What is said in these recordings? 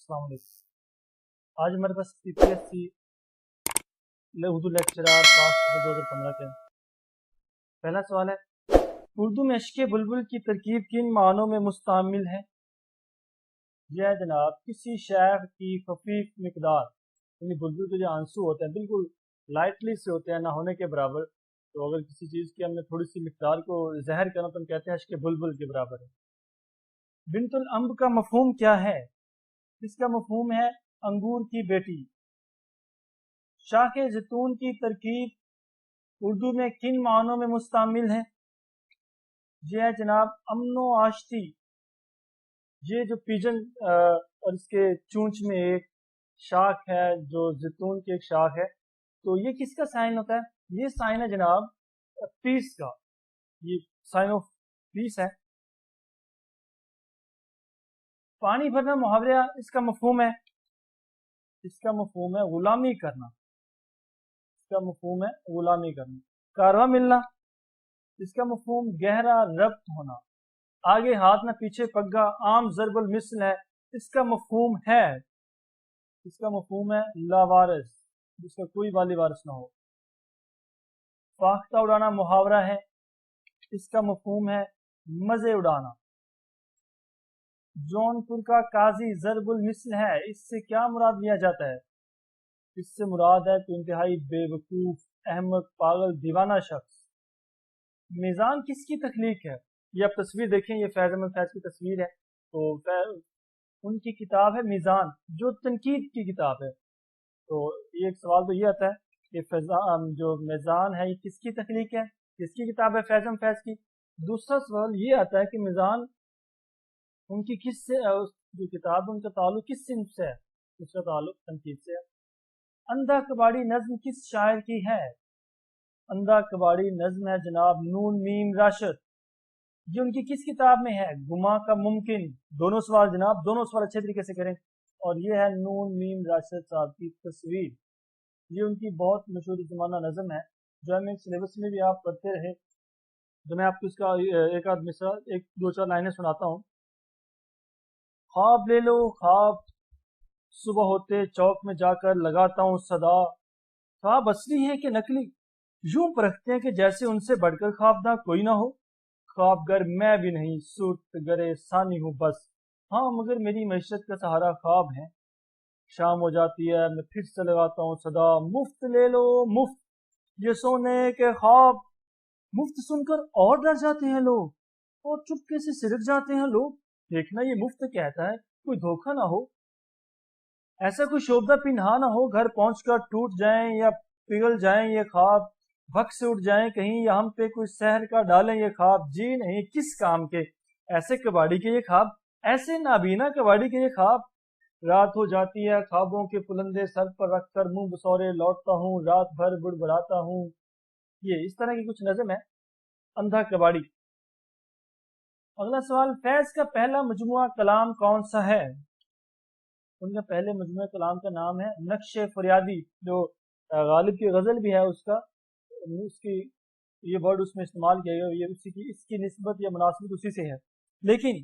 السلام علیکم۔ آج ہمارے پاس PPSC اردو لیکچرار پاس 2015 کے پہلا سوال ہے، اردو میں عشق بلبل کی ترکیب کن معنوں میں مستعمل ہے؟ یہ جناب کسی شیخ کی خفیف مقدار، یعنی بلبل کے جو آنسو ہوتے ہیں بالکل لائٹلی سے ہوتے ہیں، نہ ہونے کے برابر، تو اگر کسی چیز کی ہم نے تھوڑی سی مقدار کو ظاہر کرنا تو ہم کہتے ہیں عشق بلبل کے برابر ہے۔ بنت الانب کا مفہوم کیا ہے؟ اس کا مفہوم ہے انگور کی بیٹی۔ شاخ زیتون کی ترکیب اردو میں کن معنوں میں مستعمل ہے؟ یہ ہے جناب امن و آشتی۔ یہ جو پیجن اور اس کے چونچ میں ایک شاخ ہے جو زیتون کی ایک شاخ ہے، تو یہ کس کا سائن ہوتا ہے؟ یہ سائن ہے جناب پیس کا، یہ سائن آف پیس ہے۔ پانی بھرنا محاورہ، اس کا مفہوم ہے غلامی کرنا۔ اس کا مفہوم ہے غلامی کرنا۔ کارواں ملنا، اس کا مفہوم گہرا ربط ہونا۔ آگے ہاتھ نہ پیچھے پگا، عام ضرب المثل ہے، اس کا مفہوم ہے لاوارث، جس کا کوئی والی وارث نہ ہو۔ فاختہ اڑانا محاورہ ہے، اس کا مفہوم ہے مزے اڑانا۔ جونپور کا قاضی ضرب المثل ہے، اس سے کیا مراد لیا جاتا ہے؟ اس سے مراد ہے کہ انتہائی بے وقوف، احمق، پاگل، دیوانہ شخص۔ میزان کس کی تخلیق ہے؟ یہ آپ تصویر دیکھیں، یہ فیض احمد فیض کی تصویر ہے، تو ان کی کتاب ہے میزان، جو تنقید کی کتاب ہے۔ تو ایک سوال تو یہ آتا ہے کہ جو میزان ہے یہ کس کی تخلیق ہے، کس کی کتاب ہے؟ فیض احمد فیض کی۔ دوسرا سوال یہ آتا ہے کہ میزان ان کی کس سے، جو کتاب ان کا تعلق کس صنف سے ہے؟ اس کا تعلق تنقید سے ہے۔ اندھا کباڑی نظم کس شاعر کی ہے؟ اندھا کباڑی نظم ہے جناب نون میم راشد، یہ ان کی کس کتاب میں ہے؟ گما کا ممکن۔ دونوں سوال جناب، دونوں سوال اچھے طریقے سے کریں۔ اور یہ ہے نون میم راشد صاحب کی تصویر، یہ ان کی بہت مشہور زمانہ نظم ہے جو ہمیں سلیبس میں بھی آپ پڑھتے رہے۔ جو میں آپ کو اس کا ایک آدھ مصرع، ایک دو چار لائنیں سناتا ہوں۔ خواب لے لو خواب، صبح ہوتے چوک میں جا کر لگاتا ہوں صدا، خواب اصلی ہے کہ نقلی، یوں پرکھتے ہیں کہ جیسے ان سے بڑھ کر خوابداں کوئی نہ ہو، خواب گر میں بھی نہیں صورت گرے ثانی ہوں بس، ہاں مگر میری معیشت کا سہارا خواب ہے۔ شام ہو جاتی ہے میں پھر سے لگاتا ہوں صدا، مفت لے لو مفت یہ سونے کے خواب، مفت سن کر اور ڈر جاتے ہیں لوگ اور چپکے سے سرک جاتے ہیں لوگ، دیکھنا یہ مفت کہتا ہے کوئی دھوکہ نہ ہو، ایسا کوئی شعبہ پنہا نہ ہو، گھر پہنچ کر ٹوٹ جائیں یا پگھل جائیں یہ خواب، بھگ سے اٹھ جائیں کہیں یا ہم پہ کوئی سحر کا ڈالیں یہ خواب، جی نہیں کس کام کے ایسے کباڑی کے یہ خواب، ایسے نابینا کباڑی کے یہ خواب۔ رات ہو جاتی ہے خوابوں کے پلندے سر پر رکھ کر منہ بسورے لوٹتا ہوں، رات بھر بڑبڑاتا ہوں۔ یہ اس طرح کی کچھ نظم ہے اندھا کباڑی۔ اگلا سوال، فیض کا پہلا مجموعہ کلام کون سا ہے؟ ان کا پہلے مجموعہ کلام کا نام ہے نقش فریادی، جو غالب کی غزل بھی ہے، اس کی یہ ورڈ اس میں استعمال کیا گیا، یہ اس کی نسبت یا مناسبت اسی سے ہے۔ لیکن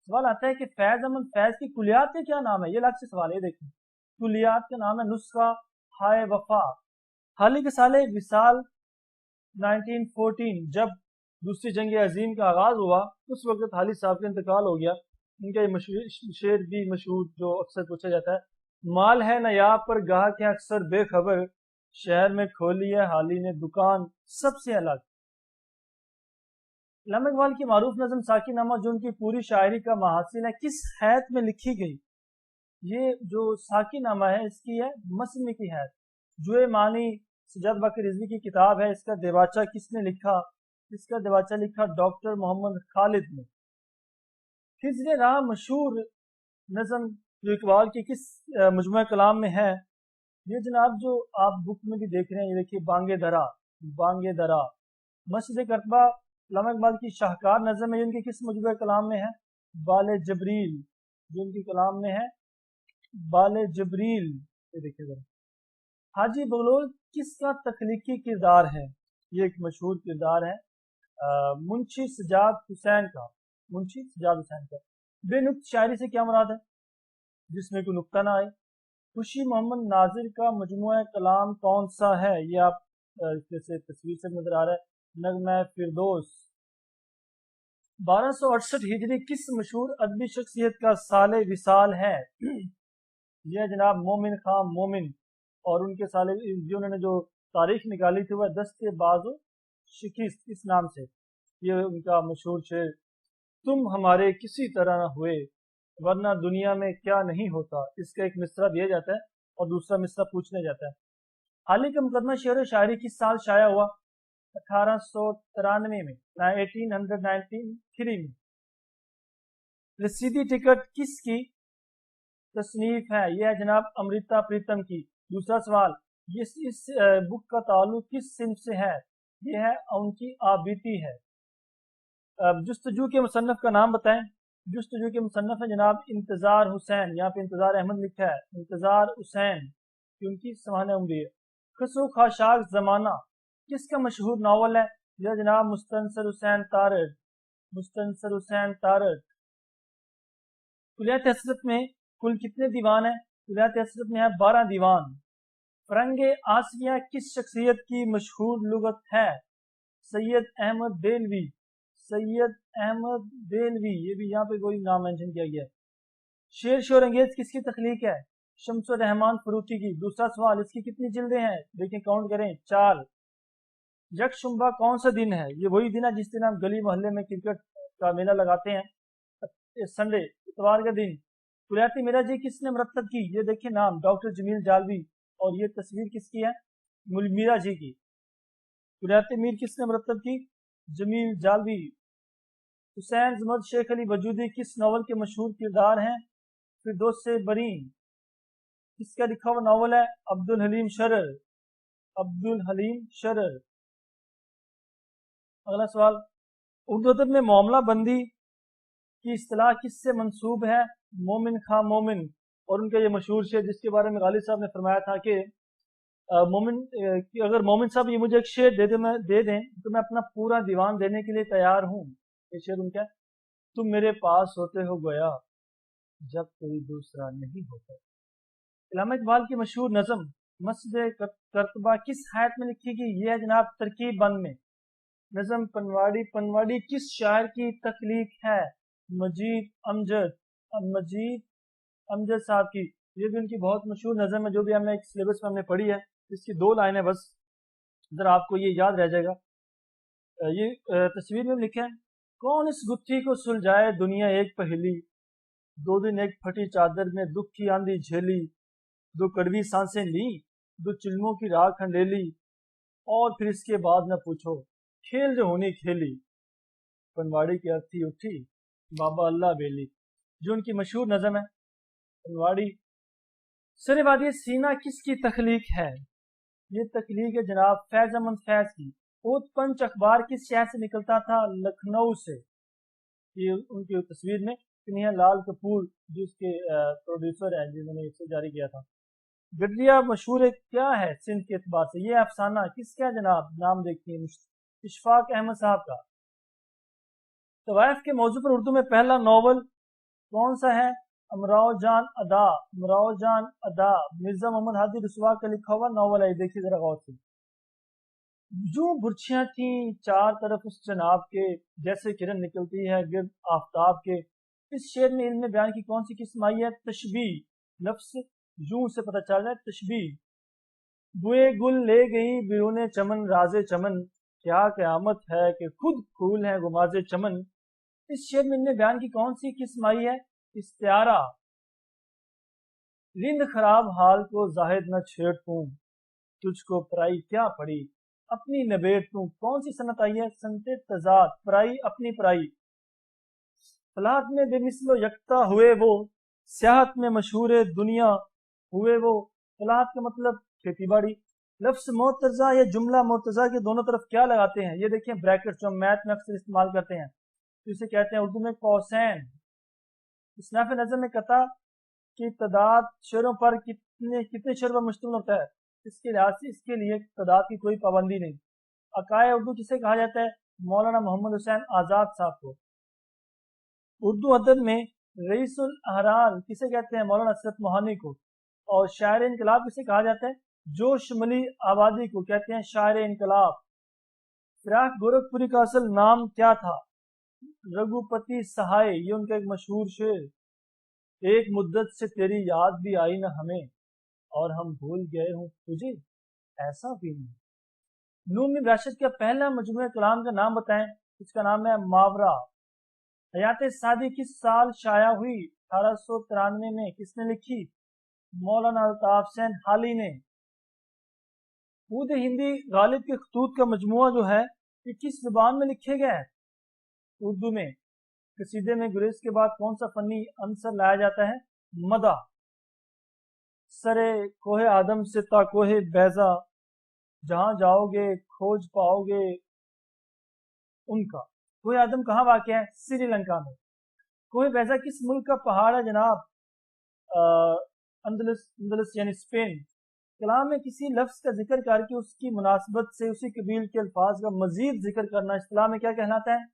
سوال آتا ہے کہ فیض احمد فیض کی کلیات کا کیا نام ہے؟ یہ الگ سے سوال ہے، دیکھیں کلیات کا نام ہے نسخہ ہائے وفا۔ حالی کے سال وصال 1914 جب دوسری جنگ عظیم کا آغاز ہوا، اس وقت حالی صاحب کا انتقال ہو گیا۔ ان کا یہ شعر بھی مشہور جو اکثر پوچھا جاتا ہے، مال ہے نیاب پر گاہک ہیں اکثر بے خبر، شہر میں کھولی ہے حالی نے دکان سب سے الگ۔ علامہ اقبال کی معروف نظم ساقی نامہ جو ان کی پوری شاعری کا محاصل ہے، کس حیت میں لکھی گئی؟ یہ جو ساقی نامہ ہے اس کی ہے مسمی کی حیت۔ جو معنی سجاد باقر رضوی کی کتاب ہے، اس کا دیباچہ کس نے لکھا؟ اس کا دیباچہ لکھا ڈاکٹر محمد خالد نے۔ خضر راہ مشہور نظم جو اقبال کی کس مجموعہ کلام میں ہے؟ یہ جناب جو آپ بک میں بھی دیکھ رہے ہیں، یہ دیکھیے بانگے درا۔ مسجد کرتبہ علامہ اقبال کی شاہکار نظم ہے، ان کے کس مجموعہ کلام میں ہے؟ بال جبریل، جو ان کی کلام میں ہے بال جبریل۔ یہ دیکھیے ذرا، حاجی بغلول کس کا تخلیقی کردار ہے؟ یہ ایک مشہور کردار ہے منشی سجاد حسین کا۔ بے نقط شاعری سے کیا مراد ہے؟ جس میں کوئی نقطہ نہ آئے۔ خوشی محمد ناظر کا مجموعہ کلام کون سا ہے؟ یہ آپ جیسے تصویر سے نظر آ رہا ہے، نغمہ فردوس۔ 1268 ہجری کس مشہور ادبی شخصیت کا سال وصال ہے؟ یہ جناب مومن خان مومن، اور ان کے سال انہوں نے جو تاریخ نکالی تھی وہ دست بازو شکست اس نام سے، یہ ان کا مشہور شعر۔ تم ہمارے کسی طرح نہ ہوئے ورنہ دنیا میں کیا نہیں ہوتا، اس کا ایک مصرع دیا جاتا ہے اور دوسرا مصرع پوچھنے جاتا ہے۔ حالی کا مقدمہ شعر و شاعری کس سال شائع ہوا؟ 1893 میں، 1893 میں۔ رسیدی ٹکٹ کس کی تصنیف ہے؟ یہ ہے جناب امرتا پریتم کی۔ دوسرا سوال، اس بک کا تعلق کس صنف سے ہے؟ یہ ہے ان کی آبیتی ہے۔ جستجو کے مصنف کا نام بتائیں۔ جستجو کے مصنف ہے جناب انتظار حسین، یہاں پہ انتظار احمد لکھا ہے، انتظار حسین، ان کی سوانح عمری ہے۔ خسرو خاشاک زمانہ کس کا مشہور ناول ہے؟ یہ جناب مستنصر حسین تارڑ، مستنصر حسین تارڑ۔ کلیات حسرت میں کل کتنے دیوان ہیں؟ کلیات حسرت میں ہے 12 دیوان۔ فرنگ آسیہ کس شخصیت کی مشہور لغت ہے؟ سید احمد دہلوی، سید احمد دہلوی، یہ بھی یہاں پہ کوئی نام مینشن کیا گیا ہے۔ شیر شور انگیز کس کی تخلیق ہے؟ شمس الرحمان فروٹی کی۔ دوسرا سوال، اس کی کتنی جلدیں ہیں؟ دیکھیں کاؤنٹ کریں، 4۔ یکشنبہ کون سا دن ہے؟ یہ وہی دن ہے جس دن ہم گلی محلے میں کرکٹ کا میلہ لگاتے ہیں، سنڈے، اتوار کا دن۔ کلیاتی میرا جی کس نے مرتب کی؟ یہ دیکھیں نام، ڈاکٹر جمیل جالوی، اور یہ تصویر کس کی ہے؟ میرا جی کی۔ کلیاتی میر کس نے مرتب کی؟ جمیل جالوی۔ حسین زمرد شیخ علی وجودی کس ناول کے مشہور کردار ہیں؟ فردوس برین۔ کس کا لکھا ہوا ناول ہے؟ عبدالحلیم شرر، عبدالحلیم شرر۔ اگلا سوال، اردو ادب میں معاملہ بندی کی اصطلاح کس سے منسوب ہے؟ مومن خان مومن، اور ان کا یہ مشہور شعر جس کے بارے میں غالب صاحب نے فرمایا تھا کہ اگر مومن صاحب یہ مجھے ایک شعر دے دیں تو میں اپنا پورا دیوان دینے کے لیے تیار ہوں۔ یہ شعر ان کا ہے، تم میرے پاس ہوتے ہو گویا جب کوئی دوسرا نہیں ہوتا۔ علامہ اقبال کی مشہور نظم مسجد کرتبہ کس حیات میں لکھی گئی؟ یہ ہے جناب ترکیب بند میں۔ نظم پنواڑی، پنواڑی کس شاعر کی تخلیق ہے؟ مجید امجد، مجید امجد صاحب کی۔ یہ بھی ان کی بہت مشہور نظم ہے جو بھی ہم نے ایک سلیبس میں ہم نے پڑھی ہے، اس کی 2 لائنیں بس، ذرا آپ کو یہ یاد رہ جائے گا۔ یہ تصویر میں لکھا ہے، کون اس گتھی کو سلجھائے دنیا ایک پہیلی، 2 دن ایک پھٹی چادر میں دکھ کی آندھی جھیلی، 2 کڑوی سانسیں لی، 2 چلموں کی راکھ ہنڈیلی، اور پھر اس کے بعد نہ پوچھو کھیل جو ہونی کھیلی، پنواڑی کی ارتھی اٹھی بابا اللہ بیلی، جو ان کی مشہور نظم ہے پنواڑی۔ سر وادی سینا کس کی تخلیق ہے؟ یہ تخلیق ہے جناب فیض احمد فیض کی۔ اوت پنچ اخبار کس شہر سے نکلتا تھا؟ لکھنؤ سے۔ یہ ان کی تصویر میں کنہیا لال کپور جو اس کے پروڈیوسر ہیں جنہوں نے اسے جاری کیا تھا۔ گڈریا مشہور کیا ہے سندھ کے اعتبار سے؟ یہ افسانہ کس کا جناب؟ نام دیکھیے، اشفاق احمد صاحب کا۔ طوائف کے موضوع پر اردو میں پہلا ناول کون سا ہے؟ امراؤ جان ادا، امراؤ جان ادا، مرزا محمد ہادی رسوا کا لکھا ہوا ناول ہے، دیکھیے ذرا غور سے۔ جو برچھیاں تھیں 4 طرف اس جناب کے، جیسے کرن نکلتی ہے گرد آفتاب کے۔ اس شعر میں علم بیان کی کون سی قسم آئی ہے؟ تشبیہ، لفظ یوں سے پتہ چل رہا ہے تشبیہ۔ بوئے گل لے گئی بیرون چمن راز چمن، کیا قیامت ہے کہ خود پھول ہیں گماز چمن۔ اس شعر میں علم بیان کی کون سی قسم آئی ہے؟ استعارہ۔ رند خراب حال کو زاہد نہ چھیڑ توں، تجھ کو پرائی کیا پڑی اپنی نبیڑ توں۔ کون سی صنعت آئی ہے؟ صنعت تضاد، پرائی اپنی پرائی۔ فلاحت میں بے مثل و یکتا ہوئے وہ، سیاحت میں مشہور دنیا ہوئے وہ۔ فلاحت کا مطلب کھیتی باڑی۔ لفظ مرتضی یا جملہ مرتضی کے دونوں طرف کیا لگاتے ہیں؟ یہ دیکھیں بریکٹ جو ہم میتھ میں اکثر استعمال کرتے ہیں، تو اسے کہتے ہیں اردو میں قوسین۔ اصناف نظم میں قطع کی تعداد شعروں پر کتنے شعر پر مشتمل ہوتا ہے؟ اس کے لحاظ سے اس کے لیے تعداد کی کوئی پابندی نہیں۔ عقائد اردو کسے کہا جاتا ہے؟ مولانا محمد حسین آزاد صاحب کو۔ اردو ادب میں رئیس الاحرار کسے کہتے ہیں؟ مولانا اسرت موہانی کو. اور شاعر انقلاب کسے کہا جاتا ہے؟ جوش ملی آبادی کو کہتے ہیں شاعر انقلاب. فراق گورکھپوری کا اصل نام کیا تھا؟ رگھوپتی سہائے. یہ ان کا ایک مشہور شعر. ایک مدت سے تیری یاد بھی آئی نہ ہمیں اور ہم بھول گئے ہوں تجھے ایسا بھی نہیں. نور میر راشد کا پہلا مجموعہ کلام کا نام بتائیں. اس کا نام ہے ماورا. حیات سعدی کس سال شائع ہوئی؟ 1893 میں. کس نے لکھی؟ مولانا الطاف حسین حالی نے. عود ہندی غالب کے خطوط کا مجموعہ جو ہے یہ کس زبان میں لکھے گئے؟ اردو میں. قصیدے میں گریز کے بعد کون سا فنی عنصر لایا جاتا ہے؟ مدح. سرے کوہ آدم سے تا کوہ بیضا جہاں جاؤ گے کھوج پاؤ گے ان کا. کوہ آدم کہاں واقع ہے؟ سری لنکا میں. کوہ بیضا کس ملک کا پہاڑ ہے جناب؟ اندلس یعنی اسپین. کلام میں کسی لفظ کا ذکر کر کے اس کی مناسبت سے اسی قبیل کے الفاظ کا مزید ذکر کرنا اصطلاح میں کیا کہلاتا ہے؟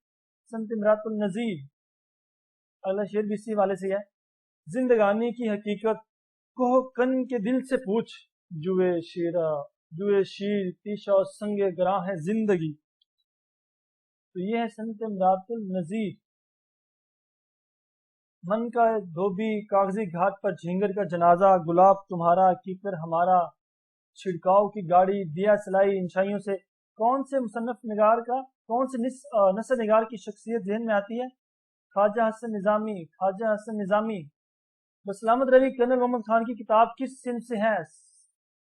سنت امرات النظیر. اگلا شعر بھی اسی والے سے ہے. زندگانی کی حقیقت کوہ کن کے دل سے پوچھ جوئے شیرہ جوئے شیر تیشا و سنگ گراں ہے زندگی. تو یہ ہے سنت امرات النظیر. من کا دھوبی کاغذی گھاٹ پر جھینگر کا جنازہ گلاب تمہارا کیکر ہمارا چھڑکاؤ کی گاڑی دیا سلائی انشائیوں سے. کون سے مصنف نگار کا کون سے نثر نگار کی شخصیت ذہن میں آتی ہے؟ خواجہ حسن نظامی. خواجہ حسن نظامی. بسلامت روی کرنل محمد خان کی کتاب کس صنف سے ہے؟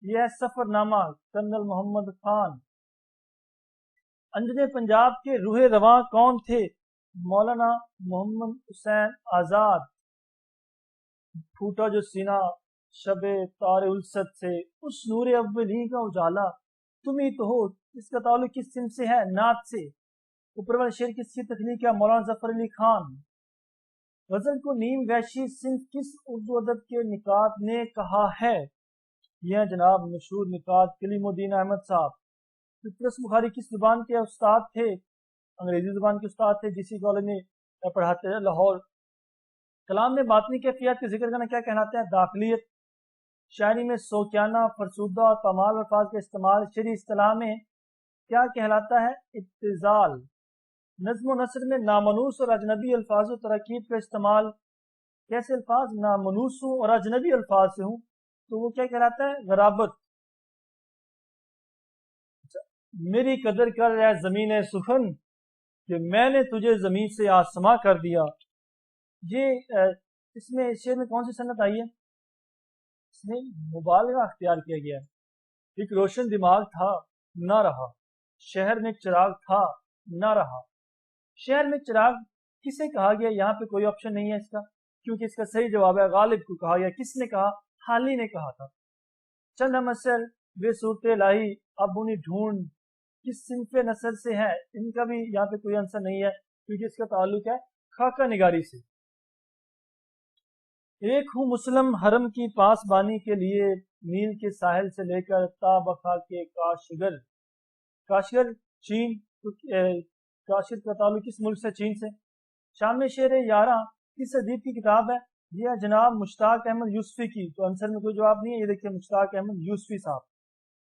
یہ ہے سفر نامہ کرنل محمد خان. انجن پنجاب کے روح رواں کون تھے؟ مولانا محمد حسین آزاد. پھوٹا جو سینہ شب تار الست سے اس نور اولی کا اجالا تم ہی تو ہو. اس کا تعلق کس صنف سے ہے؟ نعت سے. اوپر والا شعر کس کی تخلیق ہے؟ مولانا ظفر علی خان. غزل کو نیم وحشی صنف کس اردو ادب کے نکات نے کہا ہے؟ یہ جناب مشہور نکات کلیم الدین احمد صاحب. فطرت بخاری کس زبان کے استاد تھے؟ انگریزی زبان کے استاد تھے. جی سی کالج میں پڑھاتے ہیں لاہور. کلام میں باطنی کیفیات کا ذکر کرنا کیا کہلاتا ہے؟ داخلیت. شاعری میں سوکیانہ فرسودہ اور کمال الفاظ کا استعمال شرعی اصطلاح میں کیا کہلاتا ہے؟ ابتذال. نظم و نثر میں نامنوس اور اجنبی الفاظ و تراکیب کا استعمال. کیسے الفاظ نامنوس ہوں اور اجنبی الفاظ سے ہوں تو وہ کیا کہلاتا ہے؟ غرابت. میری قدر کر اے زمین سخن کہ میں نے تجھے زمین سے آسماں کر دیا. یہ اس میں شعر میں کون سی صنعت آئی ہے؟ اس میں مبالغہ اختیار کیا گیا ہے. ایک روشن دماغ تھا نہ رہا. شہر میں چراغ تھا نہ رہا. شہر میں چراغ کسے کہا گیا؟ یہاں پہ کوئی آپشن نہیں ہے اس کا کیونکہ اس کا صحیح جواب ہے غالب کو کہا گیا. کس نے کہا؟ حالی نے کہا تھا. چند مسل بے صورت لائی اب انہیں ڈھونڈ کس صنف نثر سے ہے؟ ان کا بھی یہاں پہ کوئی آنسر نہیں ہے کیونکہ اس کا تعلق ہے خاکہ نگاری سے. ایک ہوں مسلم حرم کی پاس بانی کے لیے نیل کے ساحل سے لے کر تا بخا کے کاشگر. کاشگر چین. کاشگر کا تعلق کس ملک سے؟ چین سے. شام شعر یاراں کس ادیب کی کتاب ہے؟ یہ جناب مشتاق احمد یوسفی کی. تو آنسر میں کوئی جواب نہیں ہے. یہ دیکھیے مشتاق احمد یوسفی صاحب.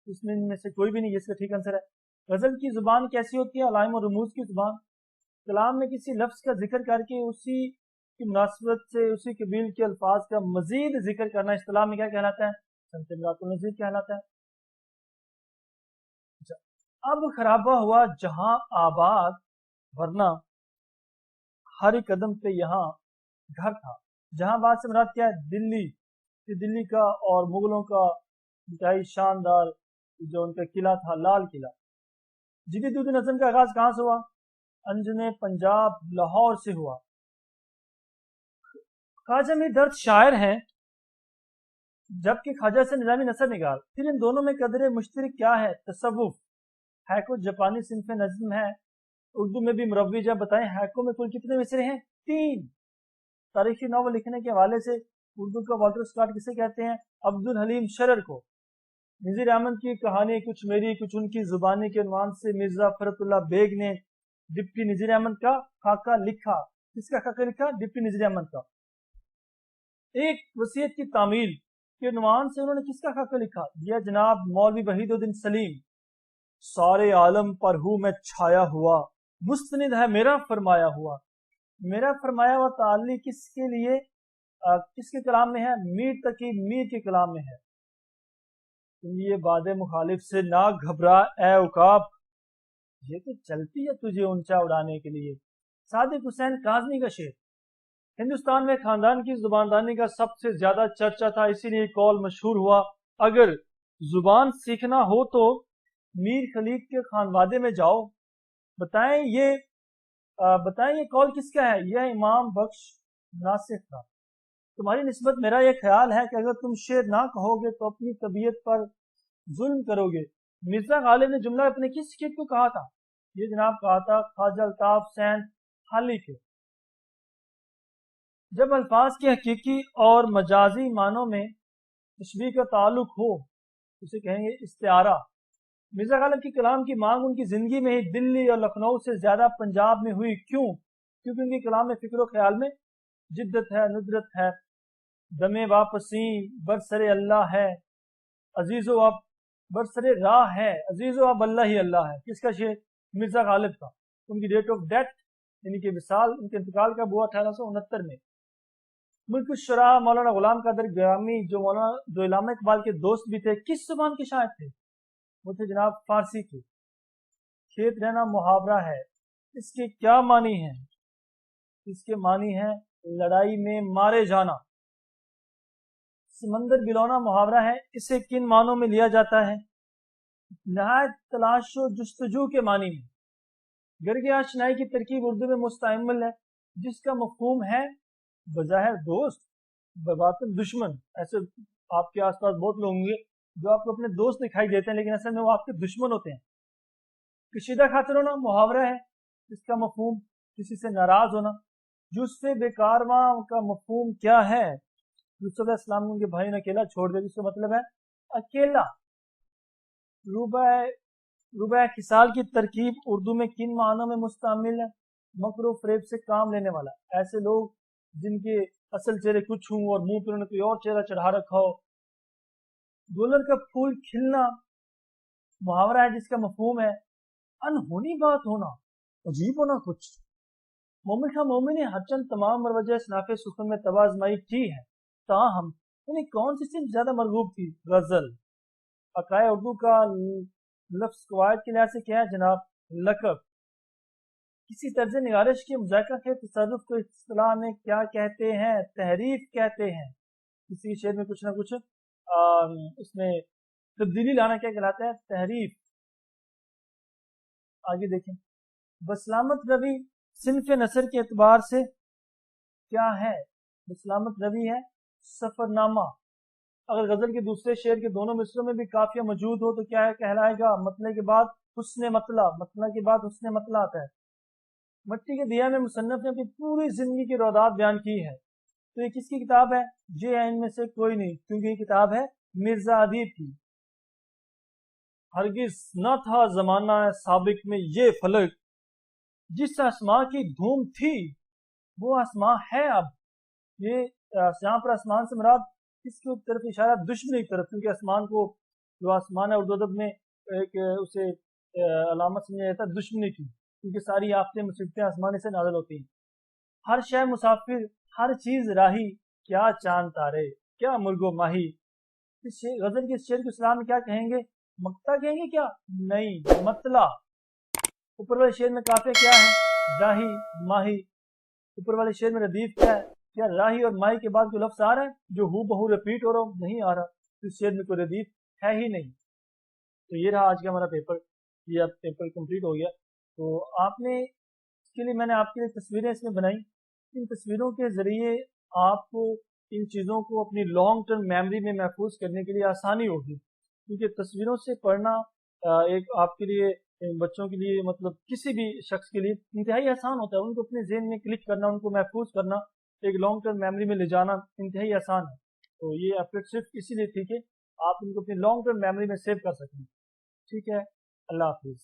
اس میں ان میں سے کوئی بھی نہیں. اس کا ٹھیک آنسر ہے. غزل کی زبان کیسی ہوتی ہے؟ علائم و رموز کی زبان. کلام میں کسی لفظ کا ذکر کر کے اسی کی مناسبت سے اسی قبیل کے الفاظ کا مزید ذکر کرنا اصطلاح میں کیا کہلاتا ہے؟ سنت امرات النظیر کہلاتا ہے. اب خرابہ ہوا جہاں آباد ورنہ ہر ایک قدم پہ یہاں گھر تھا. جہاں آباد سے مراد کیا ہے؟ دلی. دلی کا اور مغلوں کا انتہائی شاندار جو ان کا قلعہ تھا لال قلعہ. جدید اردو نظم کا آغاز کہاں سے ہوا؟ انجن پنجاب لاہور سے ہوا. خواجہ میر درد شاعر ہیں جبکہ خواجہ حسن نظامی نثر نگار. پھر ان دونوں میں قدر مشترک کیا ہے؟ تصوف. ہیکو جاپانی صنف نظم ہے. اردو میں بھی مروج ہے. بتائیں ہیکو میں کل کتنے مصرے ہیں؟ 3. تاریخی ناول لکھنے کے حوالے سے اردو کا والٹر اسکاٹ کسے کہتے ہیں؟ عبد الحلیم شرر کو. نذیر احمد کی کہانی کچھ میری کچھ ان کی زبانی کے عنوان سے مرزا فرت اللہ بیگ نے ڈپٹی نذیر احمد کا خاکہ لکھا. کس کا خاکہ لکھا؟ ڈپٹی نذیر احمد کا. ایک وصیت کی تعمیل کے عنوان سے انہوں نے کس کا خاکہ لکھا؟ یہ جناب مولوی وحید الدین سلیم، سارے عالم پر ہوں میں چھایا ہوا، مستند ہے میرا فرمایا ہوا۔ میرا فرمایا ہوا تعالی کس کے لیے کس کے کلام میں ہے؟ میر تقی میر کے کلام میں ہے۔ یہ باد مخالف سے نہ گھبرا اے عقاب، یہ تو چلتی ہے تجھے اونچا اڑانے کے لیے۔ صادق حسین کاظمی کا شعر۔ ہندوستان میں خاندان کی زباندانی کا سب سے زیادہ چرچا تھا، اسی لیے قول مشہور ہوا، اگر زبان سیکھنا ہو تو میر خلیف کے خانوادے میں جاؤ۔ بتائیں یہ قول کس کا ہے؟ یہ امام بخش ناصح تھا۔ تمہاری نسبت میرا یہ خیال ہے کہ اگر تم شعر نہ کہو گے تو اپنی طبیعت پر ظلم کرو گے۔ مرزا غالب نے جملہ اپنے کس شعر کو کہا تھا؟ یہ جناب کہا تھا خواجہ الطاف حسین حالی کے۔ جب الفاظ کے حقیقی اور مجازی معنوں میں تشبیہ کا تعلق ہو اسے کہیں گے استعارہ۔ مرزا غالب کے کلام کی مانگ ان کی زندگی میں ہی دلی اور لکھنؤ سے زیادہ پنجاب میں ہوئی، کیوں؟ کیونکہ ان کے کلام میں فکر و خیال میں جدت ہے، ندرت ہے، دم واپسی برسر اللہ ہے، عزیز و اب برسر راہ ہے، عزیز و اب اللہ ہی اللہ ہے۔ کس کا شعر؟ مرزا غالب کا۔ ان کی ڈیٹ آف ڈیتھ یعنی کہ وصال، ان کے انتقال کا ہوا 1869 میں۔ ملک الشراء مولانا غلام قادر گرامی جو علامہ اقبال کے دوست بھی تھے، کس زبان کے شاعر تھے؟ وہ تھے جناب فارسی کے۔ کھیت رہنا محاورہ ہے، اس کے کیا معنی ہیں؟ اس کے معنی ہیں لڑائی میں مارے جانا۔ سمندر بلونا محاورہ ہے، اسے کن معنوں میں لیا جاتا ہے؟ نہایت تلاش و جستجو کے معنی میں۔ گرگ آشنائی کی ترکیب اردو میں مستعمل ہے، جس کا مفہوم ہے بظاہر دوست بباطن دشمن۔ ایسے آپ کے آس پاس بہت لوگ ہوں گے جو آپ کو اپنے دوست دکھائی دیتے ہیں لیکن اصل میں وہ آپ کے دشمن ہوتے ہیں۔ کشیدہ خاطر ہونا محاورہ ہے، اس کا مفہوم کسی سے ناراض ہونا۔ جزو بے کارواں کا مفہوم کیا ہے؟ یوسف علیہ السلام کو ان کے بھائی نے اکیلا چھوڑ دیا، جس کا مطلب ہے اکیلا۔ ربع خصال کی ترکیب اردو میں کن معنوں میں مستعمل ہے؟ مکر و فریب سے کام لینے والا۔ ایسے لوگ جن کے اصل چہرے کچھ ہوں اور منہ پر انہوں نے کوئی اور چہرہ چڑھا رکھا ہو۔ گلر کا پھول کھلنا محاورہ ہے، جس کا مفہوم ہے انہونی بات ہونا، عجیب ہونا کچھ۔ مومن خان مومن نے ہر چند تمام مروجہ اصناف سخن میں طبع آزمائی کی ہے، تاہم انہیں کون سی صنف زیادہ مرغوب تھی؟ غزل۔ عقائد اردو کا لفظ قواعد کے لحاظ سے کیا ہے جناب؟ لقب۔ کسی طرز نگارش کے مذائقہ کے تصرف کو اصطلاح میں کیا کہتے ہیں؟ تحریف کہتے ہیں۔ کسی شعر میں کچھ نہ کچھ اس میں تبدیلی لانا کیا کہلاتا ہے؟ تحریف۔ آگے دیکھیں، بسلامت روی صنف نثر کے اعتبار سے کیا ہے؟ بسلامت روی ہے سفر نامہ۔ اگر غزل کے دوسرے شعر کے دونوں مصروں میں بھی قافیہ موجود ہو تو کیا کہلائے گا؟ مطلع کے بعد حسن مطلع، مطلع کے بعد حسن مطلع آتا ہے۔ مٹی کے دیا میں مصنف نے اپنی پوری زندگی کی روایات بیان کی ہے، تو یہ کس کی کتاب ہے؟ یہ ہے ان میں سے کوئی نہیں، کیونکہ یہ کتاب ہے مرزا ادیب کی۔ ہرگز نہ تھا زمانہ سابق میں یہ فلک، جس آسماں کی دھوم تھی وہ آسماں ہے اب۔ یہ یہاں پر آسمان سے مراد کس کی طرف اشارہ؟ دشمنی کی طرف، کیونکہ آسمان کو جو آسمان ہے اردو ادب میں ایک اسے علامت سمجھا جاتا ہے دشمنی کی، کیونکہ ساری آفتیں مصیبتیں آسمان سے نازل ہوتی ہیں۔ ہر شے مسافر، ہر چیز راہی، کیا چاند تارے، کیا مرغ و ماہی۔ اس غزل کے شعر کو اسلام میں کیا کہیں گے؟ مقطع کہیں گے کیا؟ نہیں، مطلع۔ اوپر والے شعر میں قافیہ کیا ہے؟ راہی، ماہی۔ اوپر والے شعر میں ردیف کیا ہے؟ کیا راہی اور ماہی کے بعد کوئی لفظ آ رہا ہے جو ہو بہو رپیٹ ہو رہا ہو؟ نہیں آ رہا، اس شعر میں کوئی ردیف ہے ہی نہیں۔ تو یہ رہا آج کا ہمارا پیپر، یہ اب پیپر کمپلیٹ ہو گیا۔ تو آپ نے اس کے لیے میں نے آپ کے لیے تصویریں اس میں بنائی، ان تصویروں کے ذریعے آپ کو ان چیزوں کو اپنی لانگ ٹرم میموری میں محفوظ کرنے کے لیے آسانی ہوگی، کیونکہ تصویروں سے پڑھنا ایک آپ کے لیے، بچوں کے لیے، مطلب کسی بھی شخص کے لیے انتہائی آسان ہوتا ہے۔ ان کو اپنے ذہن میں کلک کرنا، ان کو محفوظ کرنا، ایک لانگ ٹرم میموری میں لے جانا انتہائی آسان ہے۔ تو یہ ایفرٹ صرف اسی لیے تھی کہ آپ ان کو اپنی لانگ ٹرم میموری میں سیو کر سکیں۔ ٹھیک ہے، اللہ حافظ۔